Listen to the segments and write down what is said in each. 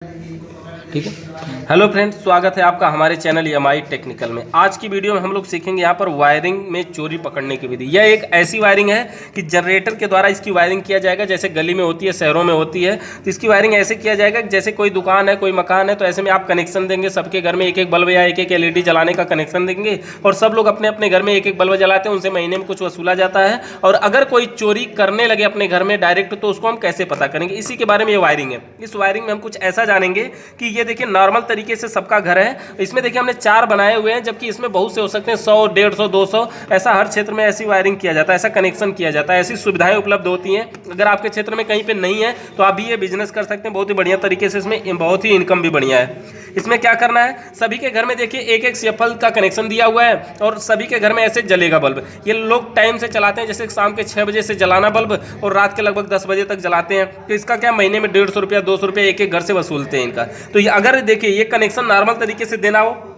ठीक है। Hello friends, स्वागत है आपका हमारे चैनल EMI टेक्निकल में। आज की वीडियो में हम लोग सीखेंगे यहाँ पर वायरिंग में चोरी पकड़ने की विधि। यह एक ऐसी वायरिंग है कि जनरेटर के द्वारा इसकी वायरिंग किया जाएगा। जैसे गली में होती है, शहरों में होती है, तो इसकी वायरिंग ऐसे किया जाएगा कि जैसे कोई दुकान है, कोई मकान है, तो ऐसे में आप कनेक्शन देंगे। सबके घर में एक एक बल्ब या एक एक LED जलाने का कनेक्शन देंगे और सब लोग अपने अपने घर में एक एक बल्ब जलाते हैं। उनसे महीने में कुछ वसूला जाता है और अगर कोई चोरी करने लगे अपने घर में डायरेक्ट, तो उसको हम कैसे पता करेंगे, इसी के बारे में ये वायरिंग है। इस वायरिंग में हम कुछ ऐसा जानेंगे कि ये देखिए नॉर्मल तरीके से सबका घर है, इसमें देखिए हमने 4 बनाए हुए हैं, जबकि इसमें बहुत से हो सकते हैं 100, 150, 200, ऐसा हर क्षेत्र में ऐसी वायरिंग किया जाता है, ऐसा कनेक्शन किया जाता है, ऐसी सुविधाएं उपलब्ध होती हैं। अगर आपके क्षेत्र में कहीं पे नहीं है तो आप भी ये बिजनेस कर सकते हैं बहुत ही बढ़िया तरीके से। इसमें बहुत ही इनकम भी बढ़िया है। इसमें क्या करना है, सभी के घर में देखिए एक एक CFL का कनेक्शन दिया हुआ है और सभी के घर में ऐसे जलेगा बल्ब। ये लोग टाइम से चलाते हैं, जैसे शाम के 6 बजे से जलाना बल्ब और रात के लगभग 10 बजे तक जलाते हैं। तो इसका क्या, महीने में 150 रुपया 200 रुपया एक एक घर से वसूलते हैं इनका। तो ये अगर देखिए ये कनेक्शन नॉर्मल तरीके से देना हो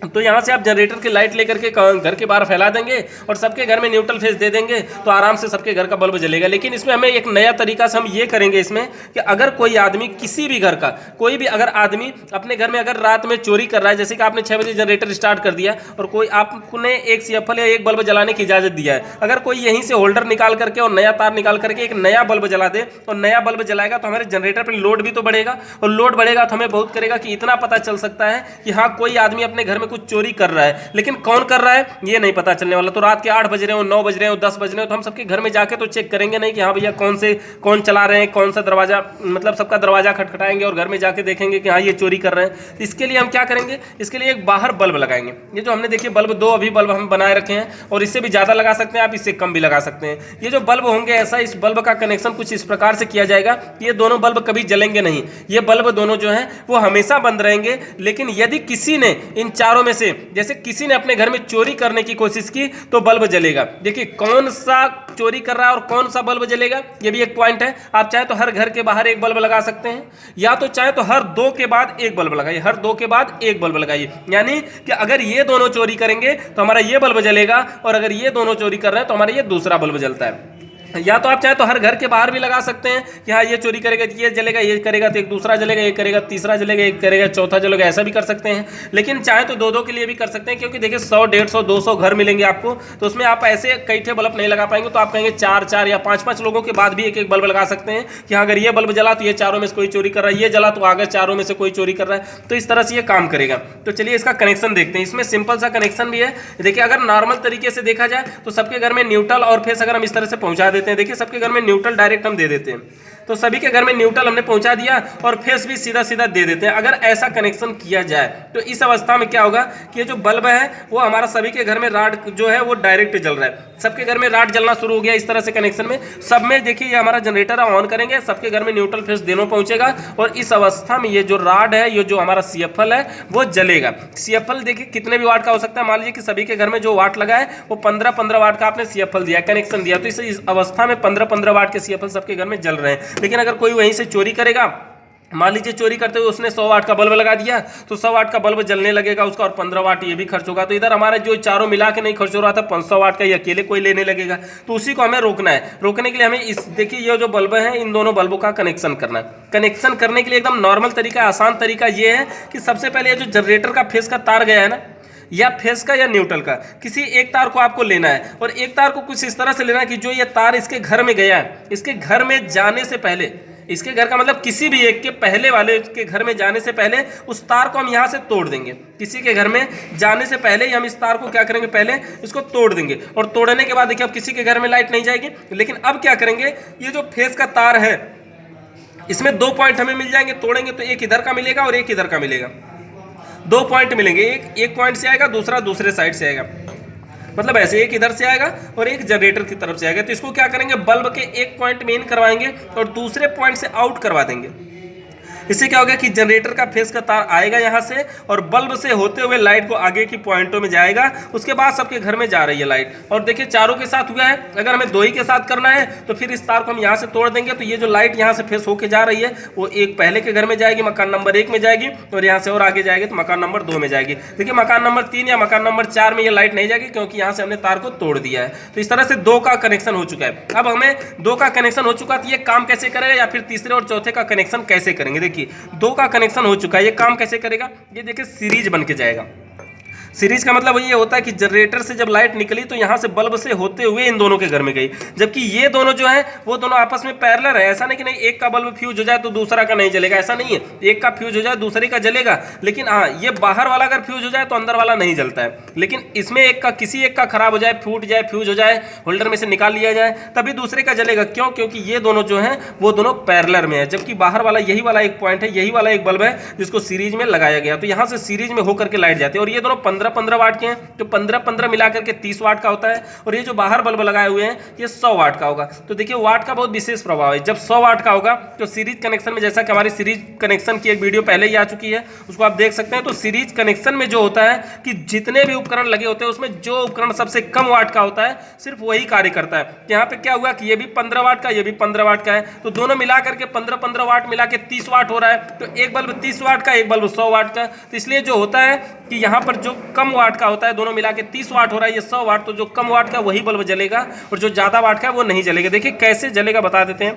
तो यहाँ से आप जनरेटर की लाइट लेकर के घर के बाहर फैला देंगे और सबके घर में न्यूट्रल फेस दे देंगे, तो आराम से सबके घर का बल्ब जलेगा। लेकिन इसमें हमें एक नया तरीका से हम ये करेंगे इसमें कि अगर कोई आदमी, किसी भी घर का कोई भी अगर आदमी अपने घर में अगर रात में चोरी कर रहा है, जैसे कि आपने 6 बजे जनरेटर स्टार्ट कर दिया और कोई आपने एक CFL या एक बल्ब जलाने की इजाजत दिया है, अगर कोई यहीं से होल्डर निकाल करके और नया तार निकाल करके एक नया बल्ब जला दे और नया बल्ब जलाएगा, तो हमारे जनरेटर पर लोड भी तो बढ़ेगा और लोड बढ़ेगा तो हमें बहुत करेगा कि इतना पता चल सकता है कि हाँ कोई आदमी अपने घर में कुछ चोरी कर रहा है। लेकिन कौन कर रहा है ये नहीं पता चलने वाला। तो रात के 8 बज रहे हो, 9 बज रहे हो, 10 बज रहे हो, तो हम सबके घर में जाके तो चेक करेंगे नहीं कि हाँ भैया कौन चला रहे हैं, कौन सा दरवाजा, मतलब सबका दरवाजा खटखटाएंगे और घर में जाके देखेंगे कि हाँ ये चोरी कर रहे हैं। तो इसके लिए हम क्या करेंगे, इसके लिए एक बाहर बल्ब लगाएंगे। ये जो हमने देखिए बल्ब 2 अभी बल्ब हम बनाए रखे हैं और इससे भी ज्यादा लगा सकते हैं आप, इससे कम भी लगा सकते हैं। ये जो बल्ब होंगे ऐसा, इस बल्ब का कनेक्शन कुछ इस प्रकार से किया जाएगा कि ये दोनों बल्ब कभी जलेंगे नहीं। ये बल्ब दोनों जो हैं वो हमेशा बंद रहेंगे। लेकिन यदि किसी ने इन चारों में से, जैसे किसी ने अपने घर में चोरी करने की कोशिश की तो बल्ब जलेगा। देखिए कौन सा चोरी कर रहा है और कौन सा बल्ब जलेगा, ये भी एक पॉइंट है। आप चाहे तो हर घर के बाहर एक बल्ब लगा सकते हैं, या तो चाहे तो हर 2 के बाद एक बल्ब लगाइए, हर 2 के बाद एक बल्ब लगाइए। यानी कि अगर ये दोनों चोरी करेंगे तो हमारा ये बल्ब जलेगा और अगर ये दोनों चोरी कर रहे हैं तो हमारा ये दूसरा बल्ब जलता है। या तो आप चाहे तो हर घर के बाहर भी लगा सकते हैं कि हाँ ये चोरी करेगा तो ये जलेगा, ये करेगा तो एक दूसरा जलेगा, ये करेगा तीसरा जलेगा, एक करेगा चौथा जलेगा, ऐसा भी कर सकते हैं। लेकिन चाहे तो 2-2 के लिए भी कर सकते हैं, क्योंकि देखिए 100, 150, 200 घर मिलेंगे आपको, तो उसमें आप ऐसे कई ठे बल्ब नहीं लगा पाएंगे। तो आप कहेंगे 4-4 या 5-5 लोगों के बाद भी एक एक बल्ब लगा सकते हैं कि हाँ अगर ये बल्ब जला तो ये चारों में से कोई चोरी कर रहा है, ये जला तो आगे चारों में से कोई चोरी कर रहा है। तो इस तरह से ये काम करेगा। तो चलिए इसका कनेक्शन देखते हैं। इसमें सिंपल सा कनेक्शन भी है। देखिए अगर नॉर्मल तरीके से देखा जाए तो सबके घर में न्यूट्रल और फेस अगर हम इस तरह से पहुंचा देते हैं, देखिए सबके घर में न्यूट्रल डायरेक्ट हम दे देते हैं, तो सभी के घर में न्यूट्रल हमने पहुंचा दिया और फेस भी सीधा सीधा दे देते हैं। अगर ऐसा कनेक्शन किया जाए तो इस अवस्था में क्या होगा कि ये जो बल्ब है वो हमारा सभी के घर में राड जो है वो डायरेक्ट जल रहा है। सबके घर में राड जलना शुरू हो गया इस तरह से कनेक्शन में। सब में देखिए ये हमारा जनरेटर ऑन करेंगे, सबके घर में न्यूट्रल फेस दोनों पहुंचेगा और इस अवस्था में ये जो राड है, ये जो हमारा CFL है वो जलेगा। CFL देखिए कितने भी वाट का हो सकता है। मान लीजिए कि सभी के घर में जो वाट लगा है वो 15-15 वाट का आपने CFL दिया, कनेक्शन दिया, तो इस अवस्था में 15-15 वाट के CFL सबके घर में जल रहे हैं। लेकिन अगर कोई वहीं से चोरी करेगा, मान लीजिए चोरी करते हुए उसने 100 वाट का बल्ब लगा दिया, तो 100 वाट का बल्ब जलने लगेगा उसका और 15 वाट ये भी खर्च होगा। तो इधर हमारा जो चारों मिला के नहीं खर्च हो रहा था 500 वाट का, ये अकेले कोई लेने लगेगा। तो उसी को हमें रोकना है। रोकने के लिए हमें इस देखिए ये जो बल्ब है इन दोनों बल्बों का कनेक्शन करना है। कनेक्शन करने के लिए एकदम नॉर्मल तरीका, आसान तरीका ये है कि सबसे पहले जो जनरेटर का फेस का तार गया है ना, या फेस का या न्यूट्रल का, किसी एक तार को आपको लेना है और एक तार को कुछ इस तरह से लेना है कि जो ये तार इसके घर में गया है, इसके घर में जाने से पहले, इसके घर का मतलब किसी भी एक के पहले वाले के घर में जाने से पहले उस तार को हम यहाँ से तोड़ देंगे। किसी के घर में जाने से पहले ही हम इस तार को क्या करेंगे, पहले इसको तोड़ देंगे। और तोड़ने के बाद देखिए अब किसी के घर में लाइट नहीं जाएगी। लेकिन अब क्या करेंगे, ये जो फेस का तार है इसमें 2 पॉइंट हमें मिल जाएंगे। तोड़ेंगे तो एक इधर का मिलेगा और एक इधर का मिलेगा, 2 पॉइंट मिलेंगे। एक पॉइंट से आएगा, दूसरा दूसरे साइड से आएगा, मतलब ऐसे एक इधर से आएगा और एक जनरेटर की तरफ से आएगा। तो इसको क्या करेंगे, बल्ब के एक पॉइंट में इन करवाएंगे और दूसरे पॉइंट से आउट करवा देंगे। इससे क्या होगा कि जनरेटर का फेस का तार आएगा यहाँ से और बल्ब से होते हुए लाइट को आगे की पॉइंटों में जाएगा। उसके बाद सबके घर में जा रही है लाइट। और देखिए चारों के साथ हुआ है। अगर हमें 2 ही के साथ करना है तो फिर इस तार को हम यहाँ से तोड़ देंगे, तो ये जो लाइट यहाँ से फेस होके जा रही है वो एक पहले के घर में जाएगी, मकान नंबर 1 में जाएगी, और यहाँ से और आगे जाएगी तो मकान नंबर 2 में जाएगी। देखिए मकान नंबर 3 या मकान नंबर 4 में ये लाइट नहीं जाएगी, क्योंकि यहाँ से हमने तार को तोड़ दिया है। तो इस तरह से 2 का कनेक्शन हो चुका है। अब हमें 2 का कनेक्शन हो चुका है, तो ये काम कैसे करेगा या फिर तीसरे और चौथे का कनेक्शन कैसे करेंगे। देखिए देखिए 2 का कनेक्शन हो चुका है। ये काम कैसे करेगा, ये देखिए सीरीज बन के जाएगा। सीरीज का मतलब ये होता है कि जनरेटर से जब लाइट निकली तो यहाँ से बल्ब से होते हुए इन दोनों के घर में गई, जबकि ये दोनों जो है वो दोनों आपस में पैरेलल है। ऐसा नहीं कि नहीं एक का बल्ब फ्यूज हो जाए तो दूसरा का नहीं जलेगा, ऐसा नहीं है। एक का फ्यूज हो जाए दूसरे का जलेगा, लेकिन हाँ ये बाहर वाला अगर फ्यूज हो जाए तो अंदर वाला नहीं जलता है। लेकिन इसमें एक का किसी एक का खराब हो जाए, फूट जाए, फ्यूज हो जाए, होल्डर में से निकाल लिया जाए, तभी दूसरे का जलेगा। क्यों? क्योंकि ये दोनों जो है वो दोनों पैरेलल में है, जबकि बाहर वाला यही वाला एक पॉइंट है, यही वाला एक बल्ब है जिसको सीरीज में लगाया गया। तो यहाँ से सीरीज में होकर के लाइट जाती है। और ये दोनों 15-15 वाट के हैं, तो 15-15 मिला करके 30 वाट का होता है। और ये जो बाहर बल्ब लगाए हुए हैं ये 100 वाट का होगा। तो देखिए वाट का बहुत विशेष प्रभाव है। जब 100 वाट का होगा तो सीरीज कनेक्शन में, जैसा कि हमारी सीरीज कनेक्शन की एक वीडियो पहले ही आ चुकी है, उसको आप देख सकते हैं। तो सीरीज कनेक्शन में जो होता है कि जितने भी उपकरण लगे होते हैं उसमें जो उपकरण सबसे कम वाट का होता है सिर्फ वही कार्य करता है। यहाँ पे क्या हुआ कि ये भी 15 वाट का, ये भी 15 वाट का है, तो दोनों मिला करके 15-15 वाट मिला के 30 वाट हो रहा है। तो एक बल्ब 30 वाट का, एक बल्ब 100 वाट का। तो इसलिए जो होता है कि यहाँ पर जो कम वाट का होता है, दोनों मिला के 30 वाट हो रहा है, ये 100 वाट, तो जो कम वाट का वही बल्ब जलेगा और जो ज्यादा वाट का है वो नहीं जलेगा। देखिए कैसे जलेगा बता देते हैं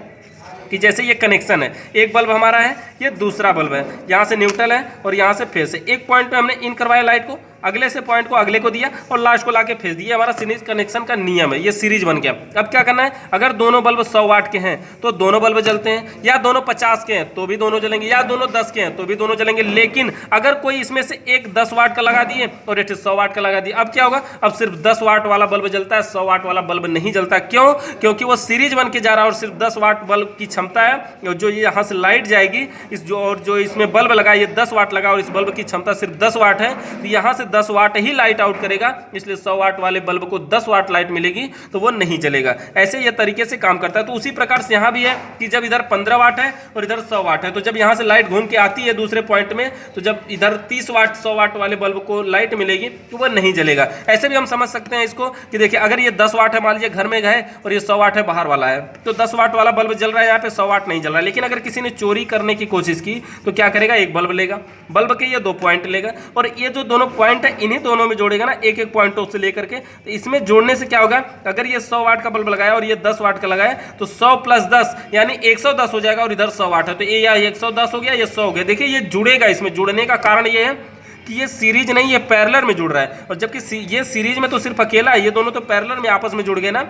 कि जैसे ये कनेक्शन है, एक बल्ब हमारा है, ये दूसरा बल्ब है, यहाँ से न्यूट्रल है और यहाँ से फेस है। एक पॉइंट पे हमने इन करवाया लाइट को, अगले से पॉइंट को अगले को दिया और लास्ट को लाके फेस दिया। हमारा सीरीज कनेक्शन का नियम है, ये सीरीज बन गया। अब क्या करना है, अगर दोनों बल्ब 100 वाट के हैं तो दोनों बल्ब जलते हैं, या दोनों 50 के हैं तो भी दोनों जलेंगे, या दोनों 10 के हैं तो भी दोनों जलेंगे। लेकिन अगर कोई इसमें से एक 10 वाट का लगा दिए और एक 100 वाट का लगा दिए, अब क्या होगा, अब सिर्फ 10 वाट वाला बल्ब जलता है, 100 वाट वाला बल्ब नहीं जलता। क्यों? क्योंकि वो सीरीज बन के जा रहा है और सिर्फ 10 वाट बल्ब की क्षमता है। जो यहाँ से लाइट जाएगी इस जो इसमें बल्ब लगा, ये 10 वाट लगा और इस बल्ब की क्षमता सिर्फ 10 वाट है, तो यहाँ से 10 वाट ही लाइट आउट करेगा। इसलिए 100 वाट वाले बल्ब को 10 वाट लाइट मिलेगी तो वो नहीं जलेगा। ऐसे ये तरीके से काम करता है। तो उसी प्रकार से यहाँ भी है कि जब इधर 15 वाट है और इधर 100 वाट है, तो जब यहाँ से लाइट घूम के आती है दूसरे पॉइंट में, तो जब इधर 30 वाट 100 वाट वाले बल्ब को लाइट मिलेगी तो वो नहीं जलेगा। ऐसे भी हम समझ सकते हैं इसको कि देखिए अगर ये 10 वाट है, मान लीजिए घर में है और ये 100 वाट है बाहर वाला है, तो 10 वाट वाला बल्ब जल रहा है, यहाँ पे 100 वाट नहीं जल रहा है। लेकिन अगर किसी ने चोरी करने की कोशिश की तो क्या करेगा, एक बल्ब लेगा, बल्ब के ये 2 पॉइंट लेगा और ये जो दोनों पॉइंट है इन्हीं दोनों में जोड़ेगा ना, एक एक पॉइंटों से लेकर के। तो इसमें जोड़ने से क्या होगा, अगर ये 100 वाट का बल्ब लगाया और ये 10 वाट का लगाया तो 100 + 10 यानी 110 हो जाएगा और इधर 100 वाट है, तो ये या 110 हो गया, ये 100 हो गया। देखिए ये जुड़ेगा, इसमें जुड़ने का कारण ये है कि ये सीरीज नहीं, ये पैरेलल में जुड़ रहा है। और जबकि ये सीरीज में तो सिर्फ अकेला है, ये दोनों तो पैरेलल में आपस में जुड़ गए ना,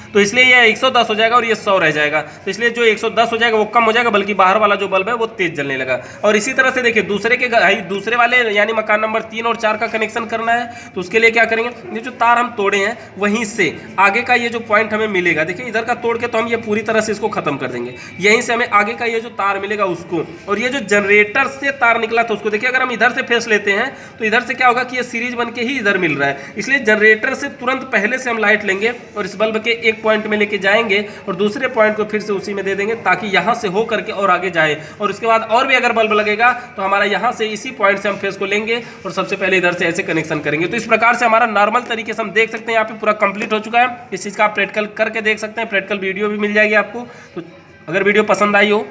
तो इसलिए ये 110 हो जाएगा और ये 100 रह जाएगा। तो इसलिए जो 110 हो जाएगा वो कम हो जाएगा, बल्कि बाहर वाला जो बल्ब है वो तेज जलने लगा। और इसी तरह से देखिए दूसरे वाले यानी मकान नंबर 3 और 4 का कनेक्शन करना है, तो उसके लिए क्या करेंगे, ये जो तार हम तोड़े हैं वहीं से आगे का ये जो पॉइंट हमें मिलेगा, देखिए इधर का तोड़ के तो हम ये पूरी तरह से इसको खत्म कर देंगे, यहीं से हमें आगे का ये जो तार मिलेगा उसको, और ये जो जनरेटर से तार निकला था उसको, देखिए अगर हम इधर से फेस लेते हैं तो इधर से क्या होगा कि ये सीरीज बन के ही इधर मिल रहा है। इसलिए जनरेटर से तुरंत पहले से हम लाइट लेंगे और इस बल्ब के एक पॉइंट में लेके जाएंगे और दूसरे पॉइंट को फिर से उसी में दे देंगे, ताकि यहां से हो करके और आगे जाए। और उसके बाद और भी अगर बल्ब लगेगा तो हमारा यहां से इसी पॉइंट से हम फेस को लेंगे और सबसे पहले इधर से ऐसे कनेक्शन करेंगे। तो इस प्रकार से हमारा नॉर्मल तरीके से हम देख सकते हैं यहाँ पे पूरा कंप्लीट हो चुका है। इस चीज का आप प्रैक्टिकल करके देख सकते हैं, प्रैक्टिकल वीडियो भी मिल जाएगी आपको। तो अगर वीडियो पसंद आई हो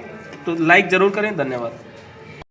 तो लाइक जरूर करें। धन्यवाद।